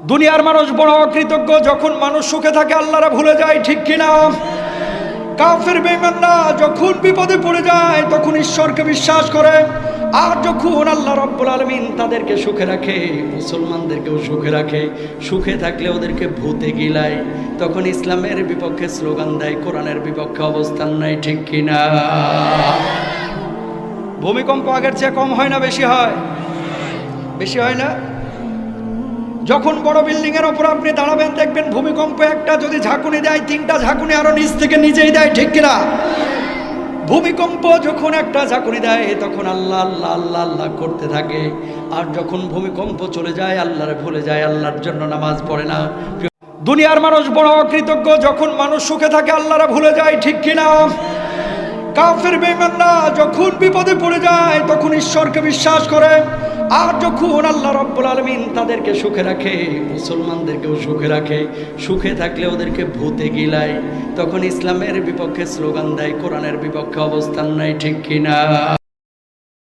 দুনিয়ার মানুষ বড় অকৃতজ্ঞ, যখন মানুষ সুখে থাকে আল্লাহরা ভুলে যায়, ঠিক কিনা? কাফের বেঈমানরা যখন বিপদে পড়ে যায় তখন ঈশ্বরকে বিশ্বাস করে, আর যখন আল্লাহ রাব্বুল আলামিন তাদেরকে সুখে রাখে, মুসলমানদেরকেও সুখে রাখে, সুখে থাকলে ওদেরকে ভূতে গিলায়, তখন ইসলামের বিপক্ষে স্লোগান দেয়, কোরআনের বিপক্ষে অবস্থান নেয়, ঠিক কিনা? ভূমিকম্প আগের চেয়ে কম হয় না বেশি হয়? বেশি হয় না? যখন বড় বিল্ডিং এর উপর আপনি দাঁড়াবেন দেখবেন ভূমিকম্প একটা যদি ঝাঁকুনি দেয়, তিনটা ঝাঁকুনি আরো নিচ থেকে নিজেই দেয়, ঠিক কিনা? ভূমিকম্প যখন একটা ঝাঁকুনি দেয় তখন আল্লাহ আল্লাহ আল্লাহ আল্লাহ করতে থাকে, আর যখন ভূমিকম্প চলে যায় আল্লাহরে ভুলে যায়, আল্লাহর জন্য নামাজ পড়ে না। দুনিয়ার মানুষ বড় অকৃতজ্ঞ, যখন মানুষ সুখে থাকে আল্লাহরা ভুলে যায়, ঠিক কিনা? কাফের বেঈমানরা যখন বিপদে পড়ে যায় তখন ঈশ্বরকে বিশ্বাস করে, আর যখন আল্লাহ রাব্বুল আলামিন তাদেরকে সুখে রাখে, মুসলমানদেরকেও সুখে রাখে, সুখে থাকলে ওদেরকে ভূতে গিলায়, তখন ইসলামের বিপক্ষে স্লোগান দেয়, কোরআনের বিপক্ষে অবস্থান নেয়, ঠিক কিনা?